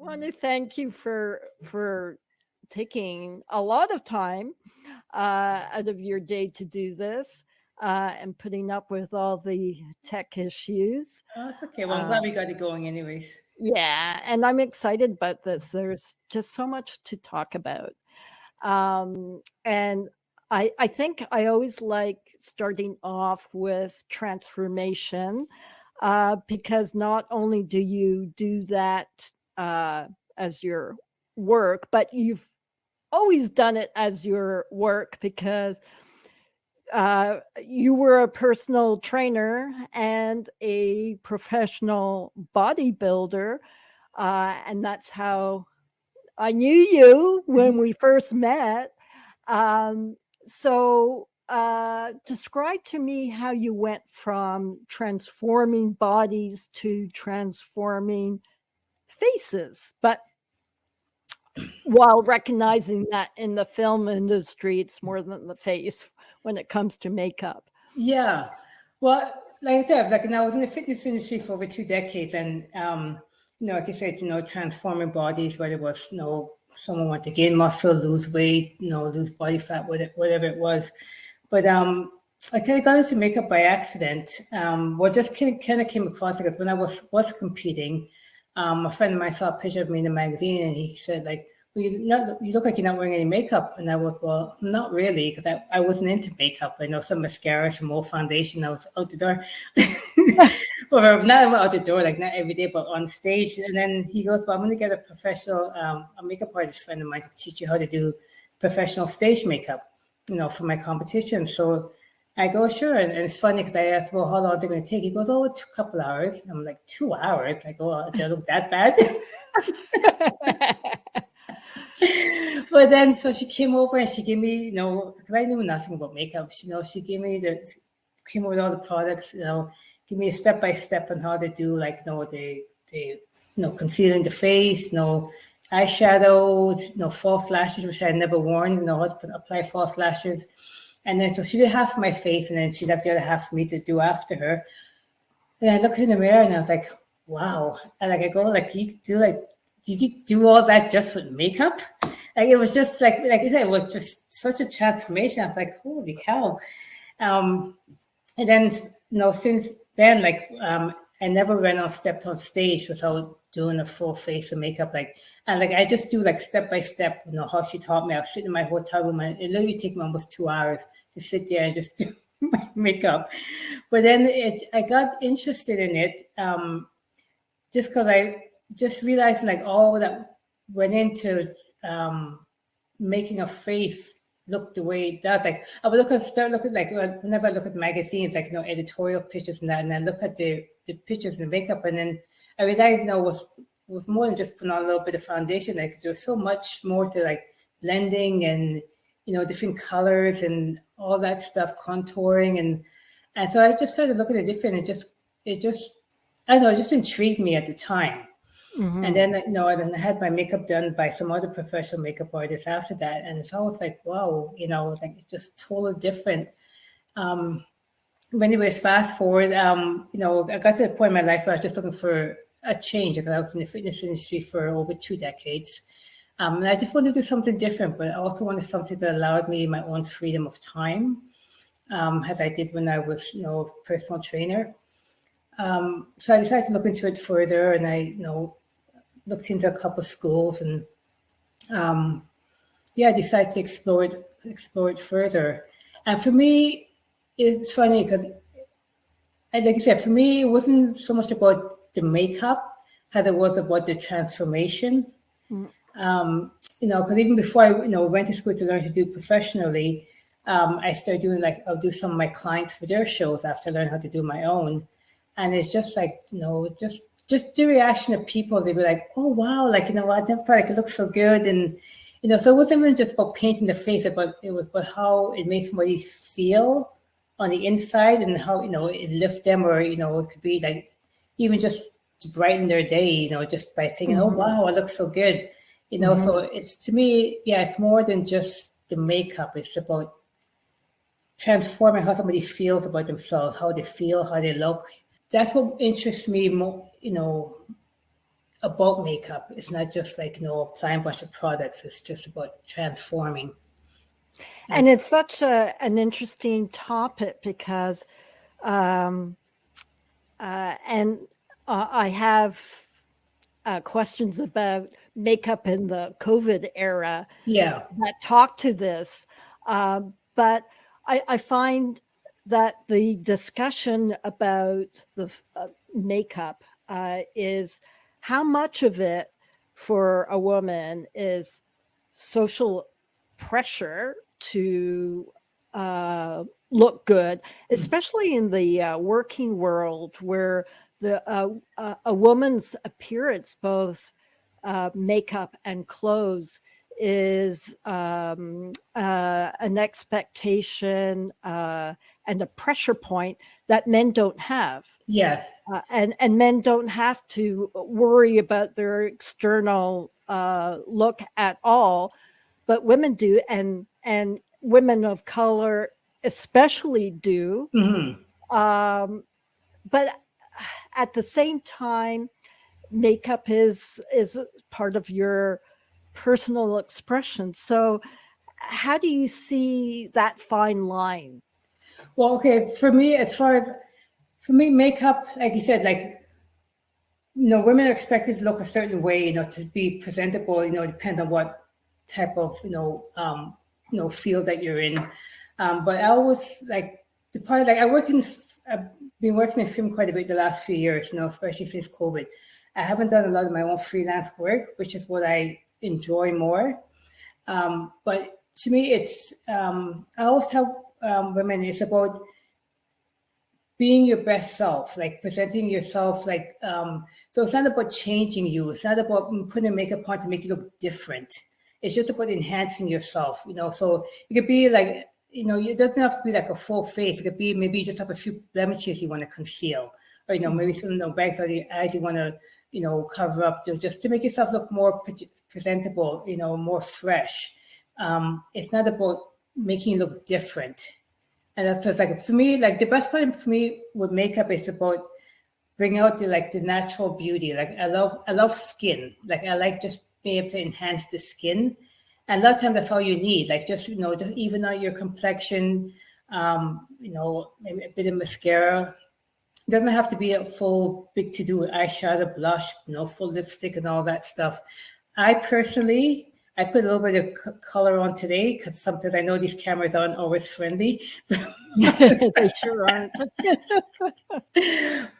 want to thank you for taking a lot of time out of your day to do this and putting up with all the tech issues. Oh, it's okay. Well, I'm Uh, glad we got it going, anyways. yeah, and I'm excited about this. There's just so much to talk about. And I think I always like starting off with transformation because not only do you do that as your work, but you've always done it as your work because you were a personal trainer and a professional bodybuilder. And that's how I knew you when we first met. So, describe to me how you went from transforming bodies to transforming faces, but while recognizing that in the film industry, it's more than the face when it comes to makeup. Yeah. Well, like I said, like, and I was in the fitness industry for over 2 decades, and like I said, transforming bodies, whether it was, someone wanted to gain muscle, lose weight, lose body fat, whatever it was. But I kind of got into makeup by accident. Well, just kind of came across it because when I was competing, a friend of mine saw a picture of me in the magazine, and he said, like, well, you look like you're not wearing any makeup. And I was, well, not really, because I wasn't into makeup. I know some mascara, some more foundation. I was out the door. Or not out the door, like not every day, but on stage. And then he goes, well, I'm going to get a professional, a makeup artist friend of mine to teach you how to do professional stage makeup, for my competition. So I go, sure. And it's funny because I asked, well, how long are they going to take? He goes, oh, a couple hours. I'm like, 2 hours? I go, oh, do I look that bad? But then, so she came over and she gave me, because I knew nothing about makeup. She gave me came over with all the products, give me a step by step on how to do, like, concealing the face, eyeshadows, false lashes, which I never worn, how to apply false lashes. And then, so she did half of my face, and then she left the other half for me to do after her. And I looked in the mirror and I was like, wow. And I go, like, you could do all that just with makeup? Like, it was just like I said, it was just such a transformation. I was like, holy cow. And then, since then, like, I never stepped on stage without doing a full face of makeup. And I just do, like, step by step, how she taught me. I was sitting in my hotel room, and it literally took me almost 2 hours to sit there and just do my makeup. But then I got interested in it just because I just realized, like, all that went into making a face look the way it does. Like, I would start looking, like, whenever I look at magazines, like, editorial pictures and that, and I look at the pictures and the makeup, and then I realized, was more than just putting on a little bit of foundation. Like, there's so much more to, like, blending and, different colors and all that stuff, contouring. And so I just started looking at different, it just, I don't know, it just intrigued me at the time. Mm-hmm. And then, then I had my makeup done by some other professional makeup artists after that. And it's always like, wow, like, it's just totally different. Anyways, fast forward, I got to the point in my life where I was just looking for a change, because I was in the fitness industry for over 2 decades. And I just wanted to do something different, but I also wanted something that allowed me my own freedom of time, as I did when I was, personal trainer. So I decided to look into it further, and I, looked into a couple of schools, and I decided to explore it further. And for me, it's funny because, like I said, for me, it wasn't so much about the makeup as it was about the transformation. Because even before I, went to school to learn to do professionally, I started doing, like, I'll do some of my clients for their shows after I learned how to do my own. And it's just like, just the reaction of people. They'd be like, oh, wow, like, I never thought I could look so good. And, so it wasn't even just about painting the face, but it was about how it made somebody feel on the inside, and how, it lift them, or, it could be like even just to brighten their day, just by thinking, oh, wow, I look so good. So it's, to me, it's more than just the makeup. It's about transforming how somebody feels about themselves, how they feel, how they look. That's what interests me more, about makeup. It's not just like, applying a bunch of products. It's just about transforming. And it's such an interesting topic because, I have questions about makeup in the COVID era Yeah. that talk to this. But I find that the discussion about the makeup is how much of it for a woman is social pressure to look good, especially in the working world where a woman's appearance, both makeup and clothes, is an expectation and a pressure point that men don't have. Yes. And men don't have to worry about their external look at all, but women do, and women of color especially do. But at the same time, makeup is part of your personal expression. So how do you see that fine line? Well, okay, for me, makeup, like you said, like, women are expected to look a certain way, to be presentable, depending on what type of, field that you're in. But I always like the part, like I've been working in film quite a bit the last few years, especially since COVID. I haven't done a lot of my own freelance work, which is what I enjoy more. But to me, it's, I always tell women, it's about being your best self, like presenting yourself, like, so it's not about changing you. It's not about putting makeup on to make you look different. It's just about enhancing yourself, so it could be like, it doesn't have to be like a full face. It could be maybe you just have a few blemishes you want to conceal, or, maybe some bags on your eyes you want to, cover up, just to make yourself look more presentable, more fresh. It's not about making you look different. And that's just like, for me, like the best part for me with makeup is about bringing out the natural beauty. Like I love skin. Like I like just being able to enhance the skin. And a lot of times that's all you need. Like just even out your complexion, maybe a bit of mascara. It doesn't have to be a full big to do eyeshadow, blush, full lipstick and all that stuff. I personally, I put a little bit of color on today because sometimes I know these cameras aren't always friendly. They sure aren't.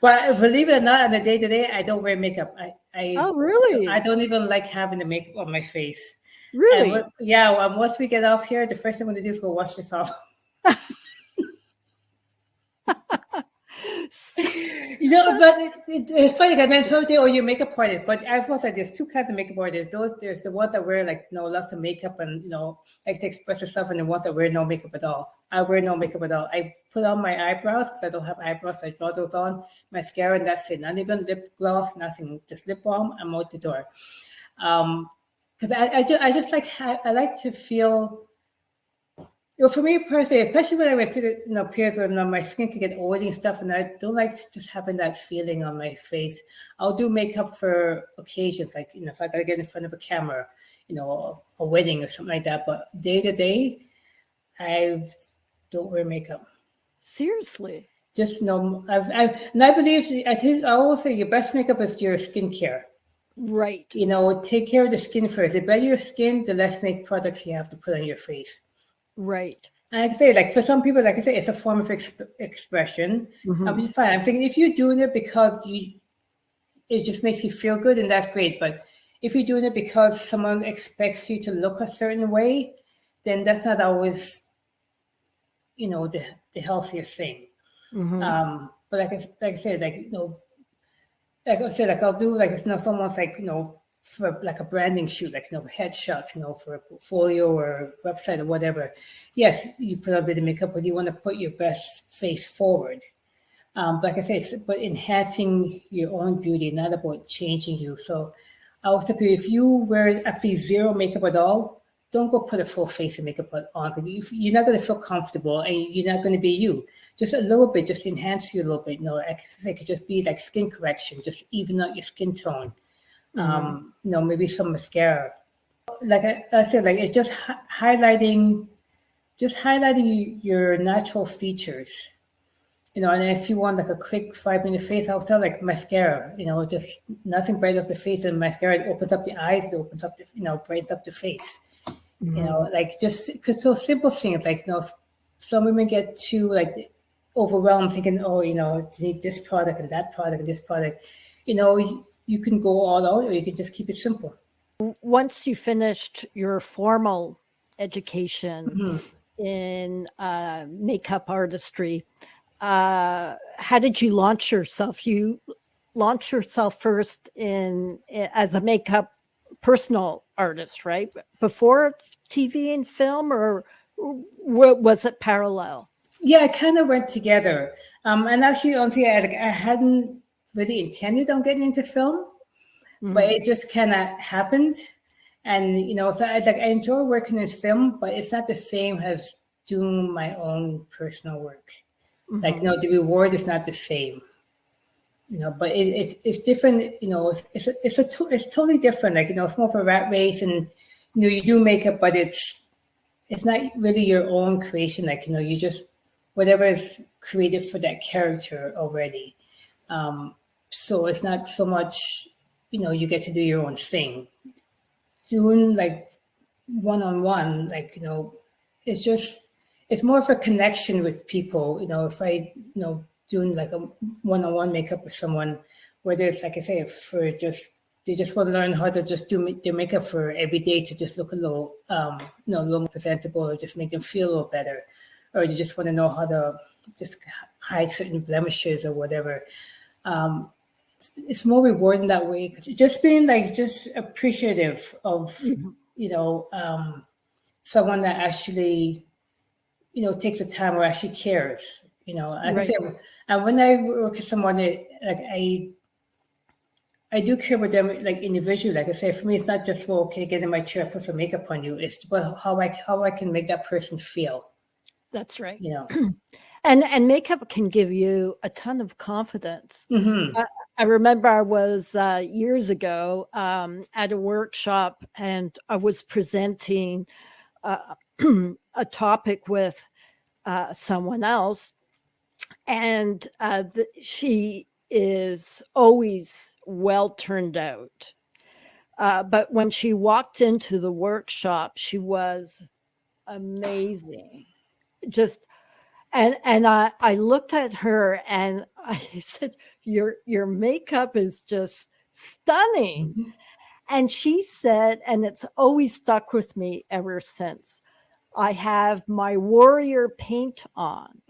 But believe it or not, on the day to day, I don't wear makeup. Oh, really? I don't even like having the makeup on my face. Really? And once we get off here, the first thing I'm going to do is go wash this off. But it's funny because then some say, "Oh, you're makeup artist," but I've also said there's two kinds of makeup artists. There's the ones that wear like lots of makeup and like to express yourself, and the ones that wear no makeup at all. I wear no makeup at all. I put on my eyebrows because I don't have eyebrows. So I draw those on, mascara, and that's it. Not even lip gloss, nothing. Just lip balm. I'm out the door. Because I just like I like to feel. For me personally, especially when I went through the periods where my skin could get oily and stuff, and I don't like just having that feeling on my face. I'll do makeup for occasions, like if I gotta get in front of a camera, a wedding or something like that. But day to day, I don't wear makeup. Seriously? Just and I believe I always say your best makeup is your skincare. Right. Take care of the skin first. The better your skin, the less makeup products you have to put on your face. Right. And like I say, like for some people, like I say, it's a form of expression. Which is fine. I'm thinking if you're doing it because it just makes you feel good, and that's great. But if you're doing it because someone expects you to look a certain way, then that's not always, the healthiest thing. But like I said, I'll do someone's for like a branding shoot, like headshots, for a portfolio or a website or whatever. Yes, you put a bit of makeup, but you want to put your best face forward. Like I said, it's about enhancing your own beauty, not about changing you. So I always tell people, if you wear actually zero makeup at all, don't go put a full face of makeup on, because you're not going to feel comfortable and you're not going to be you. Just a little bit, just enhance you a little bit. It could just be like skin correction, just even out your skin tone. Maybe some mascara. Like I said, like it's just highlighting your natural features. And if you want like a quick 5-minute face, I'll tell like mascara, just nothing bright up the face, and mascara, it opens up the eyes, it opens up the, brightens up the face. Like just because those simple things, like, some women get too like overwhelmed thinking, oh, to need this product and that product and this product. You can go all out, or you can just keep it simple. Once you finished your formal education in makeup artistry, how did you launch yourself? You launched yourself first as a makeup personal artist, right? Before TV and film, or was it parallel? Yeah, it kind of went together. And actually, honestly, I hadn't really intended on getting into film, but it just kind of happened. And, so I enjoy working in film, but it's not the same as doing my own personal work. Like, the reward is not the same, but it's different, it's totally different. Like, it's more of a rat race, and, you do makeup, but it's not really your own creation. Like, you just, whatever is created for that character already. So it's not so much, you get to do your own thing. Doing like one-on-one, like, it's more of a connection with people. If I, doing like a one-on-one makeup with someone, whether it's, like I say, they just want to learn how to just do their makeup for every day to just look a little, a little more presentable, or just make them feel a little better, or you just want to know how to just hide certain blemishes or whatever. It's more rewarding that way. Just being like just appreciative of, someone that actually, takes the time or actually cares. Like I said, and when I work with someone, I do care about them like individually. Like I say, for me, it's not just, well, okay, get in my chair, put some makeup on you. It's about how I can make that person feel. That's right. And makeup can give you a ton of confidence. I remember I was years ago at a workshop, and I was presenting a topic with someone else, and she is always well turned out. But when she walked into the workshop, she was amazing. Just and I looked at her and I said, your makeup is just stunning. And she said, and it's always stuck with me ever since, I have my warrior paint on.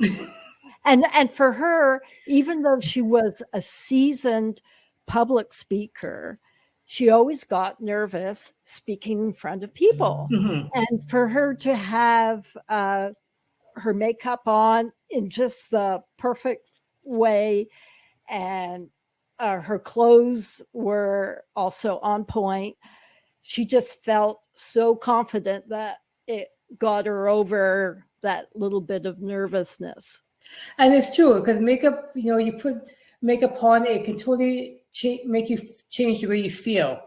And for her, even though she was a seasoned public speaker, she always got nervous speaking in front of people. And for her to have her makeup on in just the perfect way, and her clothes were also on point, she just felt so confident that it got her over that little bit of nervousness. And it's true, because makeup, you put makeup on, it can totally make you change the way you feel.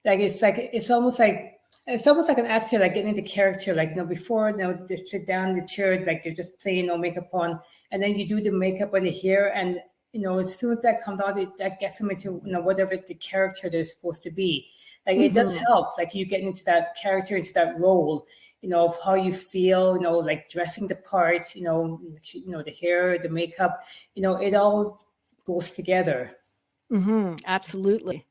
Like it's almost like an actor, like getting into character. Like, before, they sit down in the chair, like they're just plain, no makeup on, and then you do the makeup on the hair, and as soon as that comes out, that gets them into whatever the character they're supposed to be. Like it does help, like you getting into that character, into that role, of how you feel, like dressing the part, the hair, the makeup, it all goes together. Absolutely.